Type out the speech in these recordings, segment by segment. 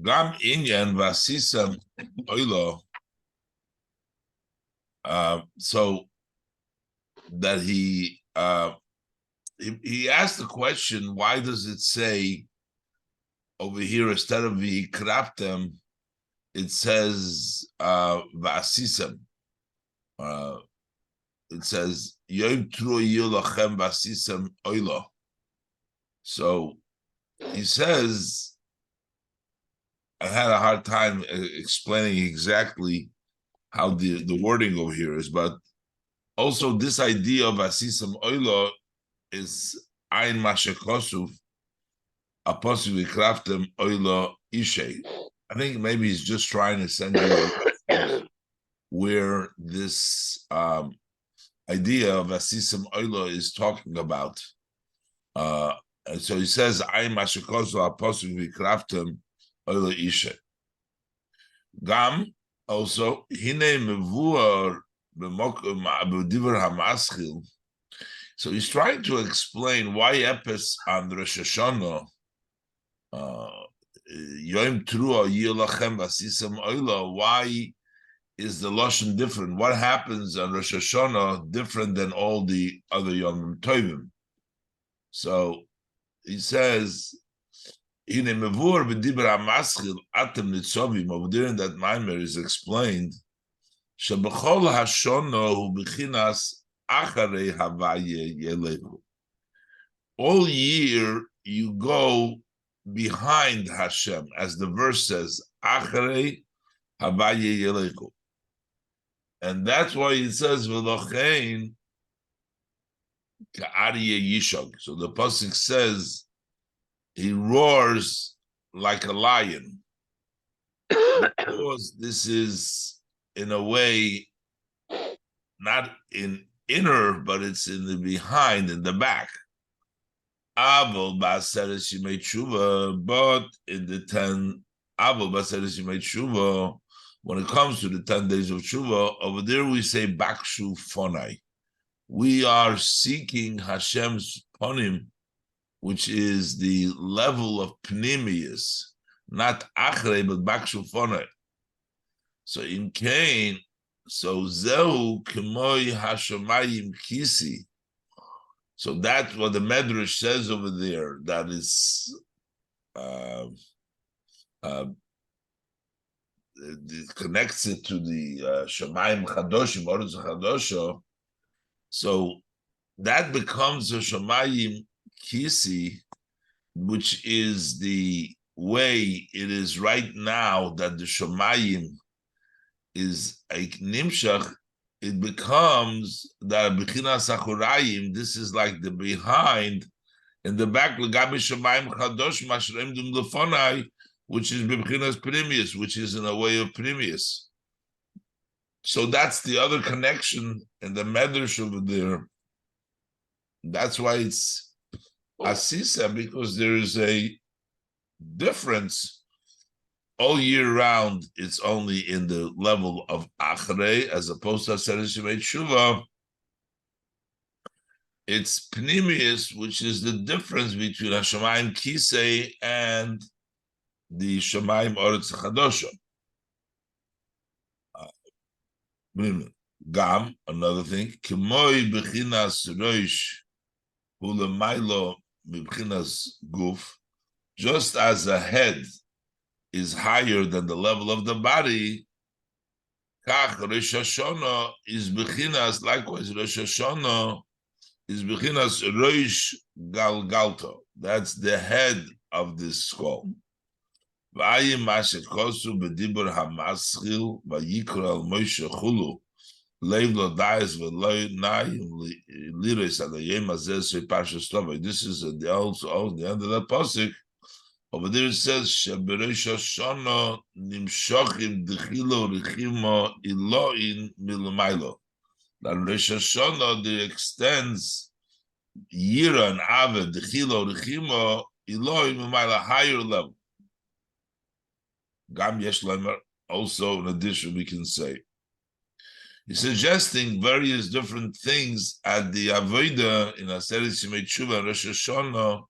Gam inyan vasisam oilo. So that he asked the question, why does it say over here instead of v'kraftem, it says vasisam. It says yom tru yilachem vasisam oilo. So he says, I had a hard time explaining exactly how the wording over here is, but also this idea of asisam oilo is ein mashekosuf apostle kraftem oilo ishe. I think maybe he's just trying to send you where this idea of asisam oilo is talking about. And so he says ein mashekosuf apostle kraftem oilo ishe. Gam also hine mevuar. So he's trying to explain why Epis on Rosh Hashanah, Yom Trua Yilachem Basisam Oila, why is the Lashon different? What happens on Rosh Hashanah different than all the other Yom Tovim? So he says, in a Mevur B'Dibur HaMaschil Atem Nitzovim, over there in that Mamer is explained, Shebechol Hashono Hu B'chinas Acharei Havaye Yelehu. All year you go behind Hashem, as the verse says, Acharei Havaye Yelehu. And that's why it says V'lochein Ka'ariye Yishog. So the pasuk says he roars like a lion. Because this is in a way, not in inner, but it's in the behind, in the back. Avol ba'aseres yimei tshuva, but in the 10 avol ba'aseres yimei tshuva, when it comes to the 10 days of tshuva, over there we say bakshu fonai. We are seeking Hashem's ponim, which is the level of pnimius, not achrei, but bakshu fonai. So in Cain, so Zehu Kemoi Hashamayim Kisi. So that's what the Medrash says over there. That is it connects it to the Shamayim Chadoshim, Oretz Chadosha. So that becomes a Shamayim Kisi, which is the way it is right now that the Shamayim is a nimshach, it becomes that b'chinas achurayim. This is like the behind, in the back l'gabi shamayim chadosh mashrem dum lefonai, which is b'chinas primius, which is in a way of primius. So that's the other connection in the medrash over there. That's why it's asisa, because there is a difference. All year round, it's only in the level of achrei, as opposed to aseres yimei tshuva. It's pnimius, which is the difference between Hashemayim Kisei and the Shemayim Oretz Chadosha. Gam, another thing, Kemoi b'chinas roish hu lemailo b'chinas guf, just as a head is higher than the level of the body, Kach Rosh Hashanah is bechinas, likewise Rosh Hashanah is bechinas Rosh Galgalto. That's the head of this skull. V'ayim mashet kosu b'dibur hamaschil v'yikra al Moshe chulu leiv lo dayes v'lo nayim liris adayim azeh sri parshas tovah. This is also the end of the pasuk. Over there it says, Sheberesh Hashanah nimshachim dechilo rechimo iloin milumaylo. That Rosh Hashanah, there extends Yira and Ave, dechilo rechimo iloin milumaylo, higher level. Gam yesh lemer, also in addition we can say. He's suggesting various different things at the Avodah in Aseres Yimei Tshuva and Rosh Hashanah,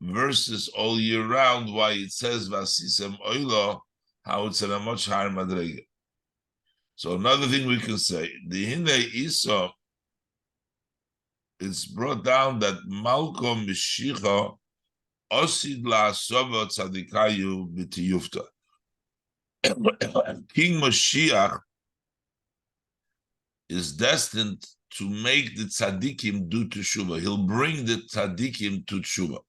versus all year round, why it says Vasisem Oilo, how it's at a much higher madrega. So another thing we can say, the Hine Isa, it's brought down that Malcolm Mishicha Osid La Sova Tzadikayu B'tiyufta. King Mashiach is destined to make the tzaddikim do teshuva. He'll bring the tzaddikim to teshuva.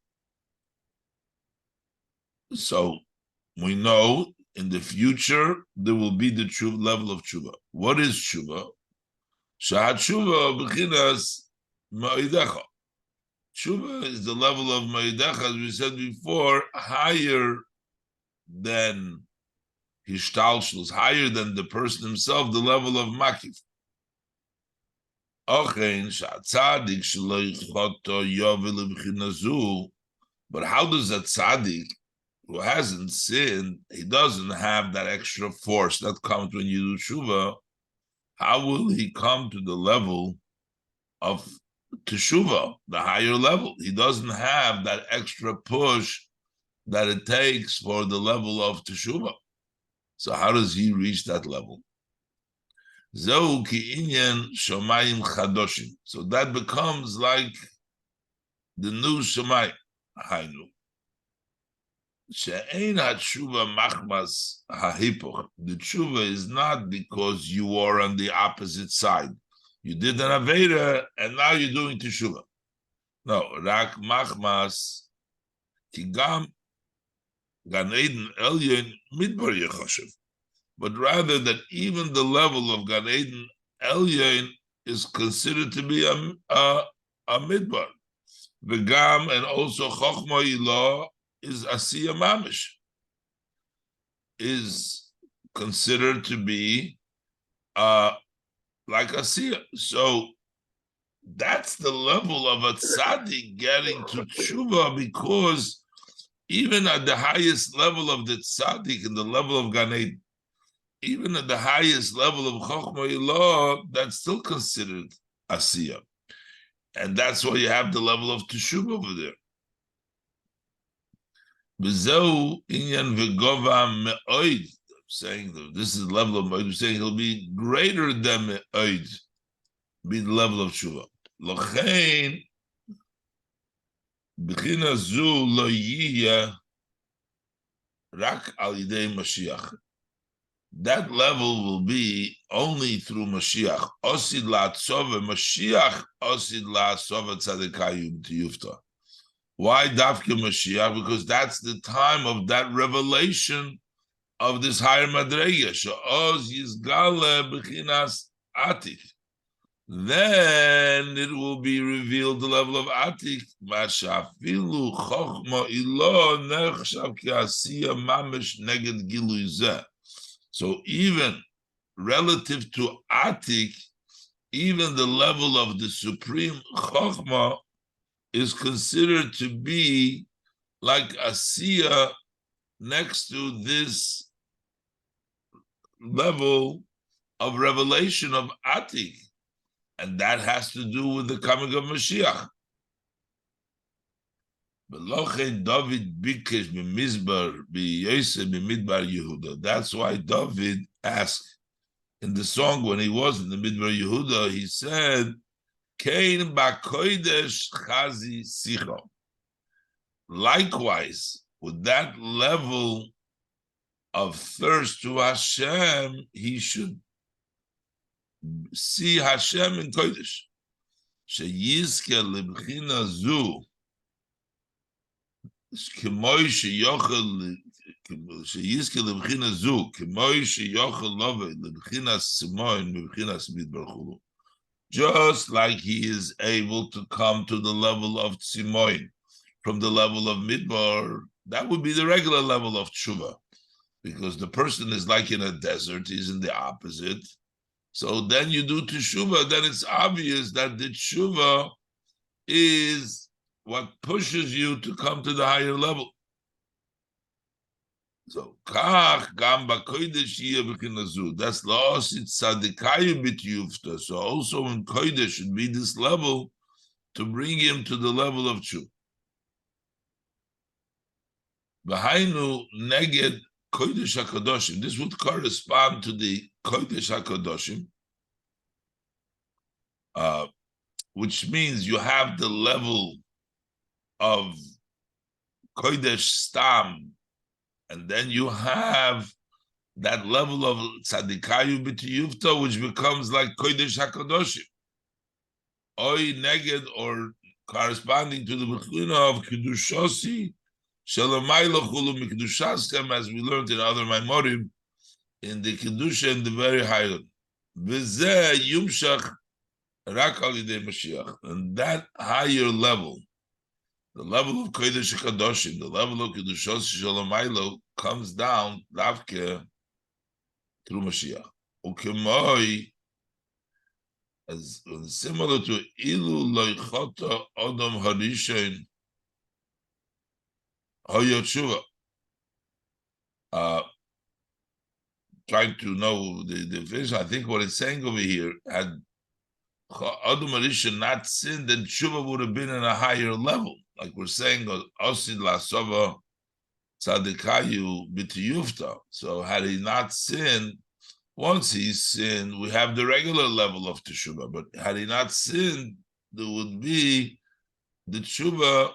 So we know in the future there will be the level of teshuva. What is teshuva? Shahat teshuva b'chinas ma'idecha. Teshuva is the level of ma'idecha, as we said before, higher than hishtalshlus, higher than the person himself, the level of makif. But how does a tzaddik who hasn't sinned, he doesn't have that extra force that comes when you do tshuva? How will he come to the level of teshuva, the higher level? He doesn't have that extra push that it takes for the level of teshuva. So how does he reach that level? So that becomes like the new Shemayim. The tshuva is not because you are on the opposite side. You did an Aveda and now you're doing teshuva. No, rak machmas kigam gan eden elyon midbar yechoshev. But rather that even the level of Gan Eden Elyon is considered to be a midbar. V'gam, and also Chochma Ilah is Asiya Mamish, is considered to be like Asiya. So that's the level of a tzaddik getting to tshuva, because even at the highest level of the tzaddik, in the level of Gan Eden, even at the highest level of Chochma Ilah, that's still considered Asiya. And that's why you have the level of Teshuvah over there. B'zeu inyan v'gova me'oid, saying that this is the level of Me'oid, saying he'll be greater than Me'oid, be the level of Teshuvah. L'chein, b'china zu lo yiyah rak al yidei Mashiach. That level will be only through Mashiach. Osid la'atzova Mashiach, osid la'atzova tzadikayu b'tiyufta. Why dafke Mashiach? Because that's the time of that revelation of this higher madrega. She'oz yizgale b'chinas atik. Then it will be revealed the level of atik. Mashafilu chochma ilo nechshav ki asiya mamish neged gilui zeh. So even relative to Atik, even the level of the supreme Chokhmah is considered to be like Asiya next to this level of revelation of Atik. And that has to do with the coming of Mashiach. That's why David asked in the song when he was in the Midbar Yehuda, he said, Kein ba'kodesh chazi sicho. Likewise, with that level of thirst to Hashem, he should see Hashem in Kodesh. Sheyizke lebchina zu. K'moy sheyochel sheyizke lebchina zu, k'moy sheyochel love lebchina simoin lebchina midbar chulu. Just like he is able to come to the level of simoin from the level of midbar, that would be the regular level of tshuva, because the person is like in a desert, he's in the opposite. So then you do teshuva, then it's obvious that the teshuva is what pushes you to come to the higher level. So kach gam b'kodesh yeh b'chinazu. That's la'osit tzadikayu b'tiyufta. So also in kodesh should be this level to bring him to the level of tshuva. V'hainu neged kodesh hakadoshim. This would correspond to the kodesh hakadoshim, which means you have the level of kodesh stam, and then you have that level of tzadikayu b'tiyufta, which becomes like kodesh hakadoshim. Oy neged, or corresponding to the bechina of kedushosi shelamaylo chulu mikdushaskem, as we learned in other Maimorim, in the kedusha and the very high one. V'zeh yumshach rak al yidei Mashiach, and that higher level, the level of kodesh hakadoshim, the level of kedushosi shelamaylo, comes down davke through Mashiach. Ukemoi, as similar to ilu loichota odom harishon hoyotshuva. Trying to know the definition, I think what it's saying over here, had odom harishon not sinned, then tshuva would have been in a higher level. Like we're saying, osid lasova tzadikayu b'tiyufta. So had he not sinned, once he sinned, we have the regular level of teshuvah. But had he not sinned, there would be the teshuvah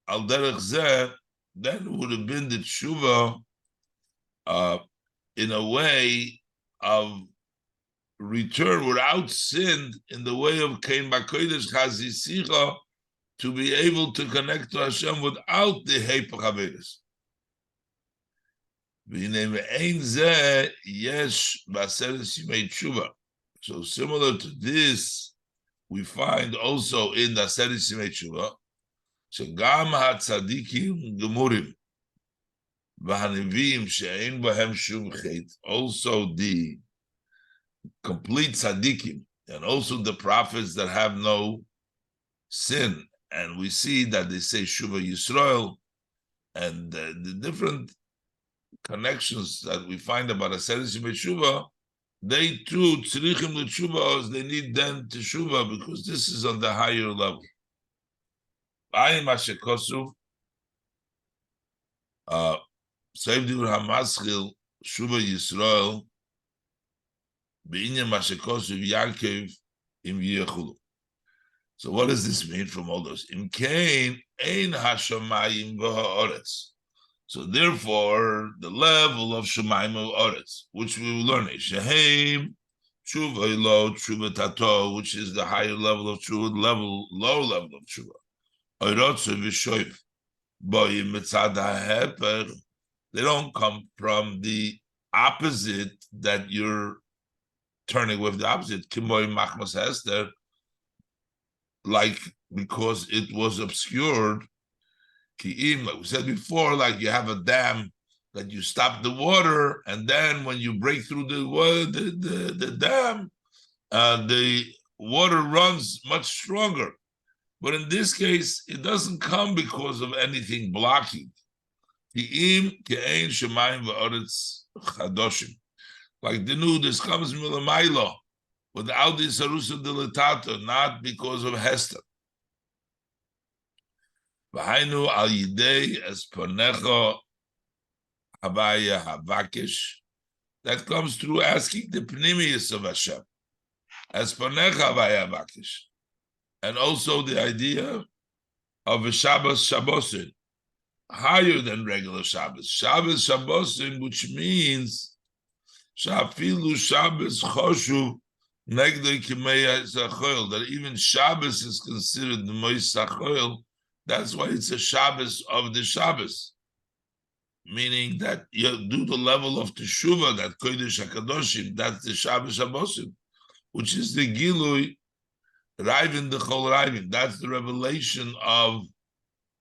al derech zeh. Then it would have been the teshuvah in a way of return without sin, in the way of kein bakodesh chazisicha, to be able to connect to Hashem without the heipach haveris. So similar to this, we find also in the Aseret Simei Tshuva, Shegam HaTzadikim Gemurim V'Hanevim She'ein Bahem Shum Chet, also the complete tzadikim, and also the prophets that have no sin. And we see that they say Shuva Yisrael, and the different connections that we find about Aseret Simei Tshuva, they too tzrichim l'tshuva, they need then teshuva, because this is on the higher level. Ayim Hashekosu, Seiv Divur HaMaschil, Shuva Yisrael, B'inyam Hashekosu V'Yankev Im Yechulu. So what does this mean from all those? Im Kain Ein HaShamayim V'Ha'oretz. So therefore, the level of Shemaim of Oretz, which we will learn, Shehem, Tshuva Elo, Tshuva Tato, which is the higher level of Tshuva, low level of Tshuva. Oirotze V'Shoiv, Boyim Mitzad HaHepech, they don't come from the opposite that you're turning with the opposite, Kimoy Machmas Hester, like because it was obscured. Like we said before, like you have a dam that you stop the water, and then when you break through the dam, the water runs much stronger. But in this case, it doesn't come because of anything blocking. Like the new, this comes milamaylo, without the sarusa dilatato, not because of Hester. V'hainu al yidei es ponecho havaya havakish. That comes through asking the pnimius of Hashem. Es ponecho havaya havakish. And also the idea of a Shabbos Shabbosin, higher than regular Shabbos. Shabbos Shabbosin, which means Shafilu Shabbos Choshu Negdei Kimei Sachoil, that even Shabbos is considered the most Sachoil. That's why it's a Shabbos of the Shabbos, meaning that you do the level of Teshuvah, that Kodesh HaKadoshim, that's the Shabbos Shabbosim, which is the Gilui Raivin the Chol Raivin. That's the revelation of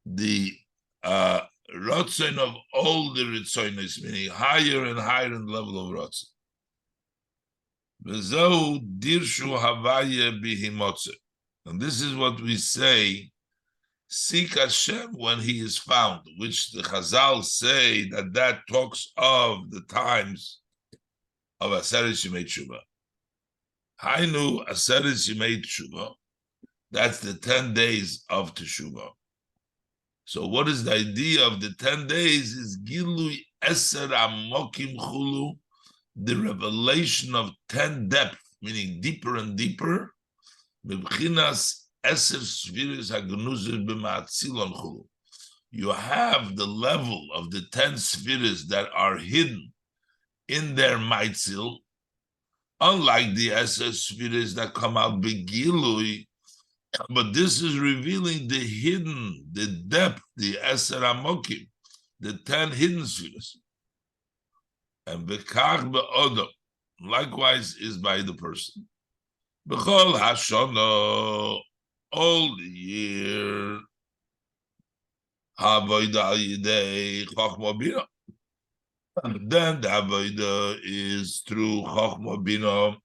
the Rotzen of all the Ritzonis, meaning higher and higher in the level of Rotzen. V'zeu dirshu Havaya bihimotze. And this is what we say, seek Hashem when he is found, which the Chazal say that talks of the times of Aseret Shemei Tshuva. Hainu Aseret Shemei Tshuva, that's the 10 days of Teshuvah. So what is the idea of the 10 days? Is Gilui Eser Amokim Chulu, the revelation of 10 depth, meaning deeper and deeper. Mebchinas Eser Sfiris HaGnuzir B'Ma'atzilon Chulu. You have the level of the 10 spheres that are hidden in their Maitzil, unlike the Eser spheres that come out Begilui. But this is revealing the hidden, the depth, the Eser Amokim, the 10 hidden spheres. And Bekach Be'odom, likewise, is by the person. Bechol Hashono, all the year, Havoida Al Yidei Chochma Bina. And then the Havoida is through Chochma Bina.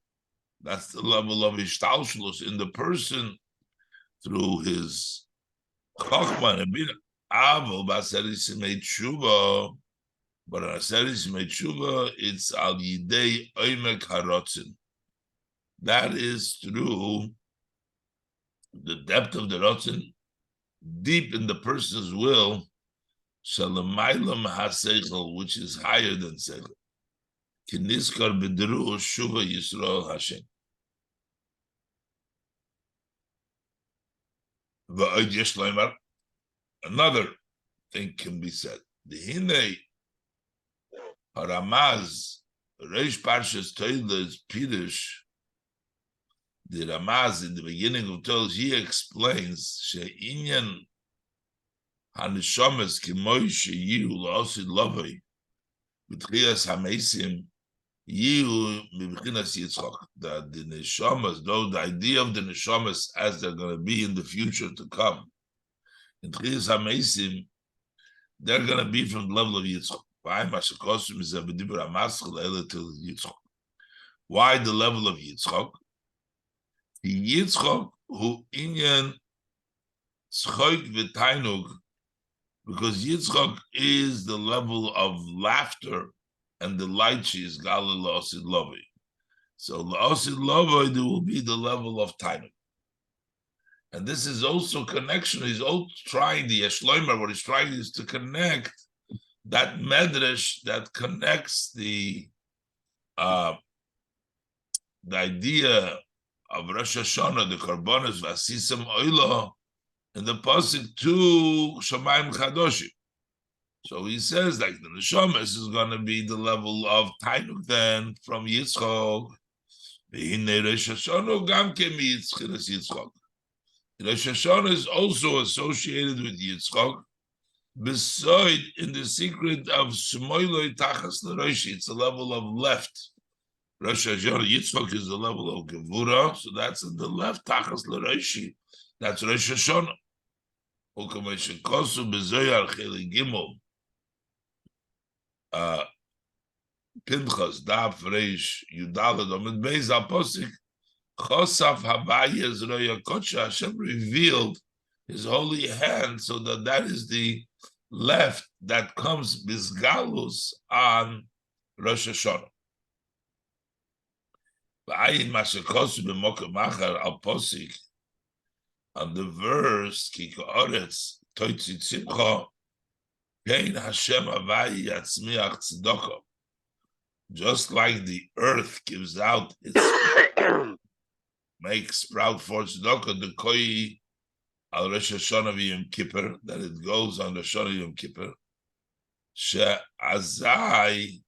That's the level of Ishtalshlus in the person, through his Chochma and Bina. Avo Baseris made Tshuva, but on Baseris made Tshuva, it's Al Yidei Oimek Harotzin. That is through the depth of the Rotzin, deep in the person's will, Shalamaylam HaSeichel, which is higher than Seichel. Kiniskar B'dru Shuva Yisrael Hashem. Another thing can be said. The Hine Haramaz Reish Parshas Toila's Pirush. The Ramaz in the beginning of Torah, he explains She'inyan Hanishomes K'moy She'yihu La'osid Lovei B'tchias HaMeisim Yihu Mibchinas Yitzchok, that the Neshomas, though the idea of the Neshomas as they're going to be in the future to come, in Tchias HaMeisim, they're going to be from the level of Yitzchok. Why the level of Yitzchok? The Yitzchok who inyan tzchok v'tainug, because Yitzchok is the level of laughter and the light she is galil la'osid lovei. So la'osid lovei, there will be the level of tainug. And this is also connection. He's also trying, the Yeshloimer, what he's trying is to connect that medrash that connects the idea of Rosh Hashanah, the Karbonos, Vasisam Oila, and the pasuk to Shamayim Chadoshim. So he says, like the Neshamas is going to be the level of Tainuk then from Yitzchok. V'hinei Rosh Hashanah gam ke miyitzchiras Yitzchok. Rosh Hashanah is also associated with Yitzchok, beside in the secret of Shmoiloi Tachas L'Roshi. It's a level of left. Rosh Hashanah, Yitzchok is the level of Gevura, so that's in the left, Tachas L'Roshi. That's Rosh Hashanah. Ukameshikosu B'zoyar Cheli Gimel. Pinchas, Daf Reish, Yudalad, Omid Beis Aposik, Chosaf Havaya Zroya Kocha, Hashem revealed his holy hand, so that is the left that comes Bizgalus on Rosh Hashanah. On the verse, Kiko Oretz, Toitzi Tzimcha, Kein Hashem Avayi Yatzmiach Tzedakah. Just like the earth gives out its makes sprout for tzedakah, the koi al Rosh Hashanah v'Yom Kippur, that it goes on Rosh Hashanah Yom Kippur. She'azai, it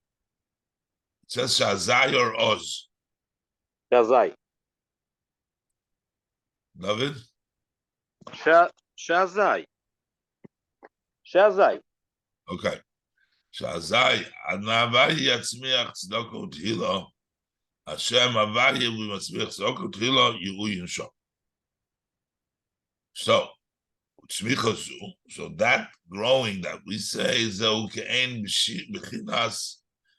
says she'azai or oz. She'azai. David? She'azai. She'azai. Okay. She'azai, anavai yatzmiach tzedakah u'tehila. Hashem avai v'matzmiach tzedakah u'tehila yu'u yinshom. So, so that growing that we say is bechinas,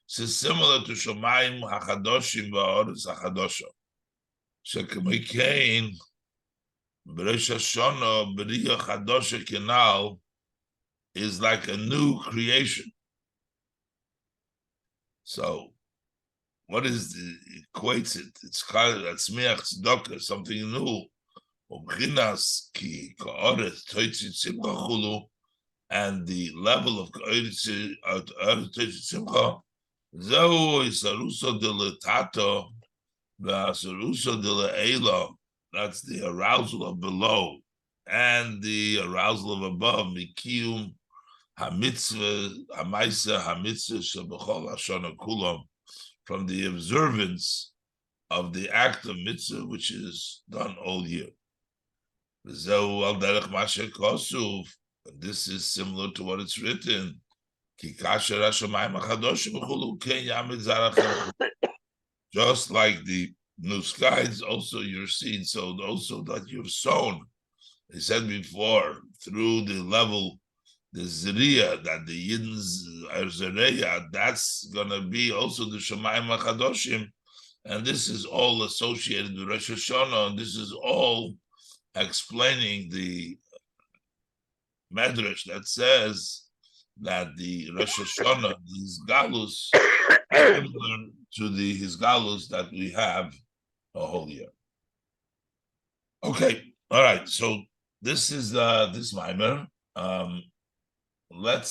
is similar to Shamayim HaChadoshim v'Ha'aretz HaChadosha. Shekemikein b'Rosh Hashanah b'Riyah Chadosha Kenal is like a new creation. So, what is the equates it? It's called Atzmiach Tzedakah, something new. Ubchinas ki ka'aretz toitzi tzimcha chulu, and the level of Simcha, Zeu Isaruso de Letato, Vasaruso de Le'ela, that's the arousal of below, and the arousal of above, Mikium, Hamitzvah, Hamaisa, Hamitzvah, Shabachol, Hashana Kulam, from the observance of the act of mitzvah, which is done all year. This is similar to what it's written. Kasher, השמים, החדשים, just like the new skies, also your seed, so also that you've sown. He said before, through the level, the Zriya, that the Yidden's Zriya, that's going to be also the Shemayim HaChadoshim. And this is all associated with Rosh Hashanah, and this is all explaining the Medrash that says that the Rosh Hashanah, his Galus, similar to his Galus that we have a whole year. Okay, all right. So this is this Mamer. Let's